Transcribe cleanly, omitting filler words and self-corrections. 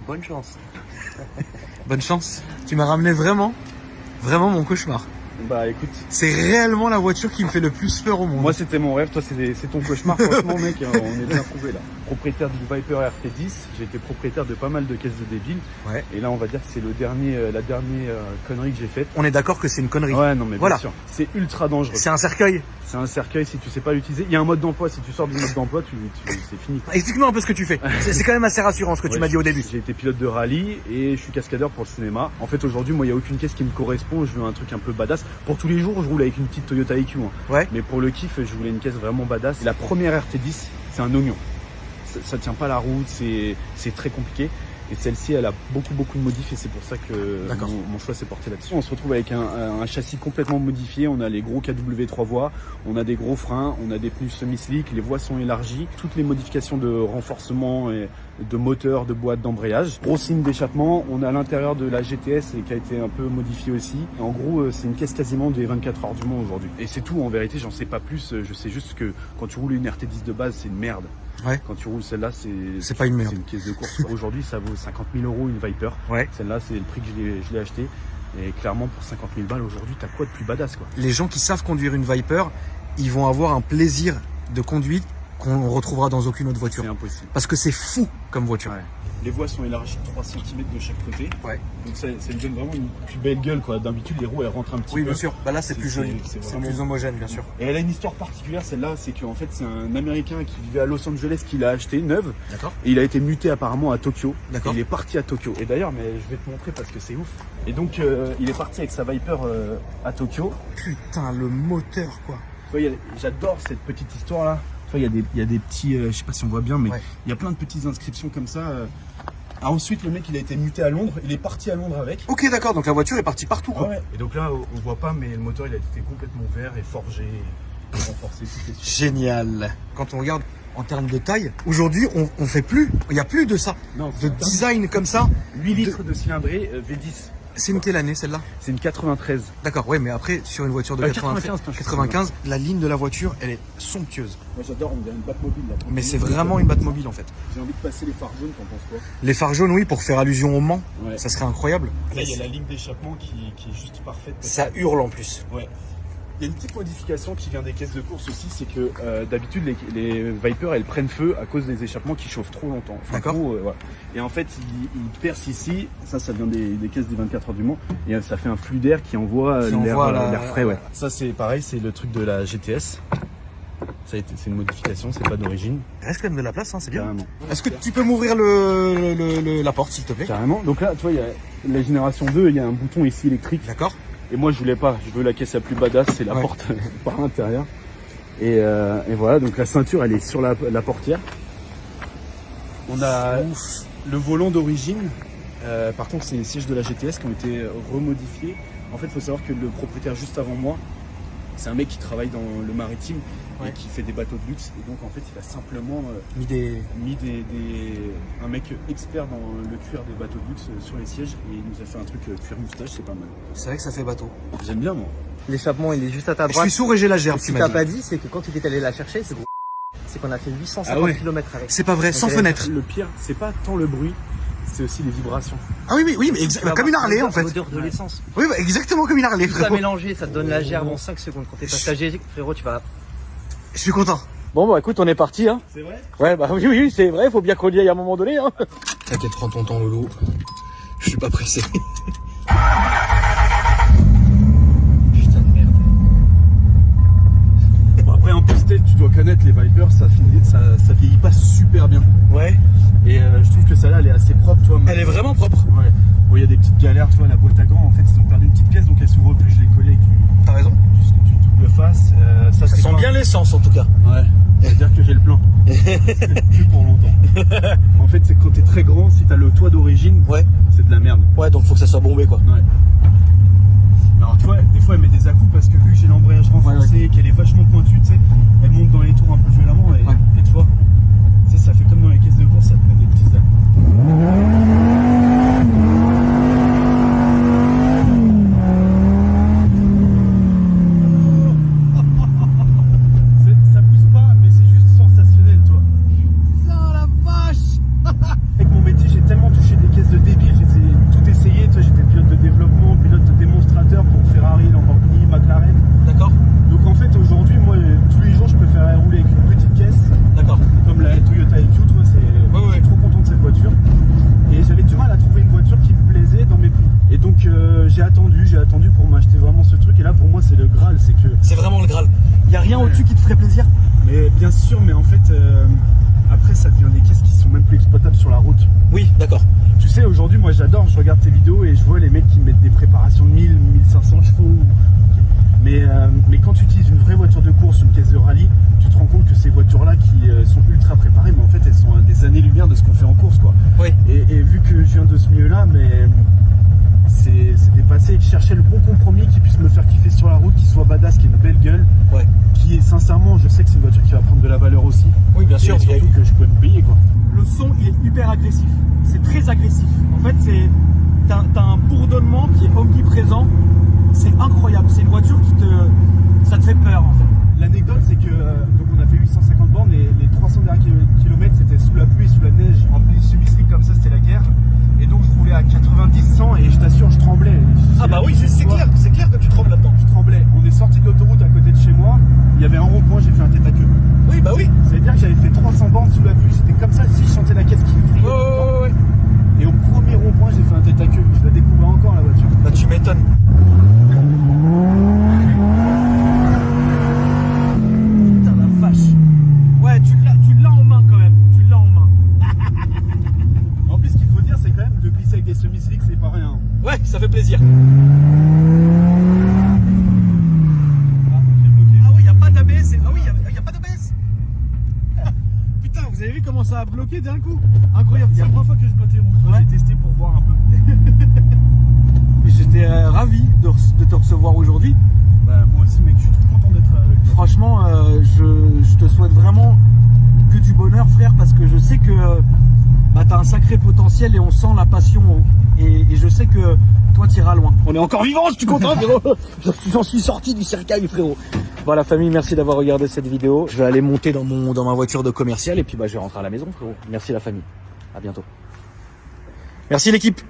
Bonne chance. Bonne chance. Tu m'as ramené vraiment mon cauchemar. Bah écoute, C'est réellement la voiture qui me fait le plus peur au monde. moi c'était mon rêve, toi c'est ton cauchemar. Franchement mec, on est bien trouvé là. Propriétaire du Viper RT10, j'ai été propriétaire de pas mal de caisses de débiles. Ouais. Et là on va dire que c'est la dernière connerie que j'ai faite. On est d'accord que c'est une connerie. Ouais non mais Voilà. bien sûr, c'est ultra dangereux. C'est un cercueil. C'est un cercueil si tu sais pas l'utiliser. Il y a un mode d'emploi, si tu sors du mode d'emploi, c'est fini. Explique-moi un peu ce que tu fais. C'est quand même assez rassurant ce que tu Ouais, m'as dit au début. J'ai été pilote de rallye et je suis cascadeur pour le cinéma. En fait aujourd'hui moi il n'y a aucune caisse qui me correspond, je veux un truc un peu badass. Pour tous les jours je roule avec une petite Toyota IQ. Ouais. Mais pour le kiff je voulais une caisse vraiment badass. La première RT10 c'est un oignon. Ça tient pas la route, c'est très compliqué. Et celle-ci, elle a beaucoup de modifs et c'est pour ça que mon choix s'est porté là-dessus. On se retrouve avec un châssis complètement modifié. On a les gros KW 3 voies, on a des gros freins, on a des pneus semi-slick, les voies sont élargies. Toutes les modifications de renforcement et de moteur, de boîte, d'embrayage. Grosse ligne d'échappement. On a l'intérieur de la GTS et qui a été un peu modifié aussi. Et en gros, c'est une caisse quasiment des 24 heures du Mans aujourd'hui. Et c'est tout en vérité, j'en sais pas plus. Je sais juste que quand tu roules une RT10 de base, c'est une merde. Ouais. Quand tu roules celle-là, c'est pas une merde. C'est une caisse de course. Aujourd'hui, ça vaut 50 000 € une Viper. Ouais. Celle-là, c'est le prix que je l'ai acheté. Et clairement, pour 50 000 balles aujourd'hui, t'as quoi de plus badass quoi. Les gens qui savent conduire une Viper, ils vont avoir un plaisir de conduite qu'on retrouvera dans aucune autre voiture. C'est impossible. Parce que c'est fou comme voiture. Ouais. Les voies sont élargies de 3 cm de chaque côté. Ouais. Donc ça lui donne vraiment une plus belle gueule quoi. D'habitude, les roues elles rentrent un petit peu. Oui, bien sûr. Bah là, c'est plus joli. C'est C'est vraiment plus homogène, bien sûr. Et elle a une histoire particulière celle-là, c'est qu'en fait c'est un Américain qui vivait à Los Angeles qui l'a acheté neuve. D'accord. Et il a été muté apparemment à Tokyo. D'accord. Il est parti à Tokyo. Et d'ailleurs, mais je vais te montrer parce que c'est ouf. Et donc il est parti avec sa Viper à Tokyo. Putain, le moteur, quoi. Tu vois, j'adore cette petite histoire là. Tu vois, il y a des petits, je sais pas si on voit bien, mais Ouais. il y a plein de petites inscriptions comme ça. Ah, ensuite, le mec il a été muté à Londres. Il est parti à Londres avec. Ok, d'accord. Donc la voiture est partie partout, quoi. Ouais. Et donc là, on voit pas, mais le moteur il a été complètement vert et forgé, et renforcé. Tout est sûr. Génial. Quand on regarde en termes de taille, aujourd'hui, on fait plus. Il n'y a plus de ça. Non, De design comme ça. 8 litres de cylindrée V10. C'est une quelle année, celle-là? C'est une 93. D'accord, ouais, mais après, sur une voiture de 95, la ligne de la voiture, elle est somptueuse. Moi j'adore, on dirait une Batmobile là. Mais c'est vraiment une Batmobile, en fait. J'ai envie de passer les phares jaunes, t'en penses quoi? Les phares jaunes, oui, pour faire allusion au Mans. Ouais. Ça serait incroyable. Là il y a la ligne d'échappement qui est juste parfaite. Ça hurle en plus. Ouais. Il y a une petite modification qui vient des caisses de course aussi, c'est que d'habitude les Viper elles prennent feu à cause des échappements qui chauffent trop longtemps. Enfin, D'accord. voilà. Et en fait ils percent ici, ça vient des caisses des 24 heures du Mans, et ça fait un flux d'air qui envoie l'air frais. Ouais. Ça c'est pareil, c'est le truc de la GTS. C'est une modification, c'est pas d'origine. Il reste quand même de la place, hein, c'est bien. Carrément. Est-ce que tu peux m'ouvrir la porte, s'il te plaît? Carrément. Donc là, tu vois, il y a la génération 2, il y a un bouton ici électrique. D'accord. Et moi, je voulais pas. Je veux la caisse la plus badass, c'est la Ouais. porte par l'intérieur. Et voilà, donc la ceinture, elle est sur la portière. On a le volant d'origine. Par contre, c'est les sièges de la GTS qui ont été remodifiés. En fait, il faut savoir que le propriétaire juste avant moi, c'est un mec qui travaille dans le maritime et qui fait des bateaux de luxe. Et donc, en fait, il a simplement Mis des... mis un mec expert dans le cuir des bateaux de luxe sur les sièges, et il nous a fait un truc cuir moustache, c'est pas mal. C'est vrai que ça fait bateau. J'aime bien moi. L'échappement, il est juste à ta Je droite. suis sourd et j'ai la gerbe, Ce tu que m'as t'as dit. pas dit, c'est que quand tu étais allé la chercher, c'est qu'on a fait 850 Ah ouais. km avec. C'est pas vrai, sans Ok. fenêtre. Le pire, c'est pas tant le bruit, c'est aussi les vibrations. Ah oui, mais comme une Harley, en fait. L'odeur de l'essence. Oui, bah, exactement comme une Harley, Tout ça frérot. mélangé, ça te donne la gerbe en 5 secondes. Quand t'es passager, frérot, tu vas... Je suis content. Bon bah écoute, on est parti hein. C'est vrai? Ouais bah oui, c'est vrai, faut bien qu'on y aille à un moment donné hein. T'inquiète, prends ton temps, Loulou. Je suis pas pressé. Putain de merde. Bon, après en plus tu dois connaître les Vipers, ça vieillit pas super bien. Ouais. Et je trouve que celle-là elle est assez propre, toi. Elle est vraiment propre. Ouais. Bon, il y a des petites galères, tu vois, la boîte à gants, en fait ils ont perdu une petite pièce, donc elle s'ouvre plus, je l'ai collée avec T'as raison. du double face. Ça c'est sent pas- bien l'essence, en tout cas. Ouais, ça veut dire que j'ai le plein. Plus pour longtemps. En fait, c'est quand t'es très grand, si t'as le toit d'origine, Ouais. c'est de la merde. Ouais, donc faut que ça soit bombé, quoi. Ouais. Alors tu vois, des fois elle met des à-coups parce que vu que j'ai l'embrayage renforcé, qu'elle est vachement pointue, tu sais, elle monte dans les tours un peu violemment et tu vois, tu sais, ça fait comme dans les caisses de course, ça te met des petits à-coups. Ça pousse pas, mais c'est juste sensationnel, toi. Putain la vache. Avec mon métier, j'ai tellement touché des caisses c'est le Graal, c'est que. C'est vraiment le Graal. Il n'y a rien au-dessus qui te ferait plaisir? Mais bien sûr, mais en fait, après, ça devient des caisses qui sont même plus exploitables sur la route. Oui, d'accord. Tu sais, aujourd'hui, moi j'adore, je regarde tes vidéos et je vois les mecs qui mettent des préparations de 1000, 1500 chevaux. Mais quand tu utilises une vraie voiture de course, une caisse de rallye, tu te rends compte que ces voitures-là qui sont ultra préparées, mais en fait elles sont à des années-lumière de ce qu'on fait en course, quoi. Oui. Et vu que je viens de ce milieu-là, mais c'est dépassé, chercher le bon compromis qui puisse me faire kiffer sur la route, qui soit badass, qui ait une belle gueule, Ouais. qui est sincèrement, je sais que c'est une voiture qui va prendre de la valeur aussi. Oui, bien sûr. Et surtout que je peux me payer, quoi. Le son, il est hyper agressif. C'est très agressif. En fait, t'as un bourdonnement qui est omniprésent. C'est incroyable. C'est une voiture ça te fait peur, en fait. L'anecdote, c'est que donc on a fait 850 bornes et les 300 derniers kilomètres c'était sous la pluie, sous la neige, en plus semi-slick comme ça, c'était la guerre. Et donc je roulais à 90, 100 et je t'assure, je tremblais. Ah bah oui, c'est clair que tu trembles là-dedans. Je tremblais. On est sorti de l'autoroute à côté de chez moi. Il y avait un rond-point, j'ai fait un tête à queue. Oui, bah oui. Ça veut dire que j'avais fait 300 bornes sous la pluie. J'étais comme ça si je chantais la caisse qui friait. Ouais. Et au premier rond-point, j'ai fait un tête à queue. Je la découvre encore la voiture. Bah tu m'étonnes. Putain, la vache. Ouais, tu l'as en main quand même. Tu l'as en main. En plus, ce qu'il faut dire, c'est quand même de glisser avec des semi-slicks, c'est pas rien. Ouais, ça fait plaisir. Ah oui, il n'y a pas d'ABS. Ah oui, il n'y a pas d'ABS. Putain, vous avez vu comment ça a bloqué d'un coup? Incroyable. C'est la première fois que je bloque les roues. Ouais. J'ai testé pour voir un peu. J'étais ravi de te recevoir aujourd'hui. Bah, moi aussi, mec, je suis trop content d'être avec toi. Franchement, je te souhaite vraiment que du bonheur, frère, parce que je sais que bah, tu as un sacré potentiel et on sent la passion. Et je sais que toi, tu iras loin. On est encore vivants, je suis content, frérot. J'en suis sorti du cercueil, frérot. Voilà, famille, merci d'avoir regardé cette vidéo. Je vais aller monter dans ma voiture de commercial et puis bah, je vais rentrer à la maison, frérot. Merci la famille. À bientôt. Merci l'équipe.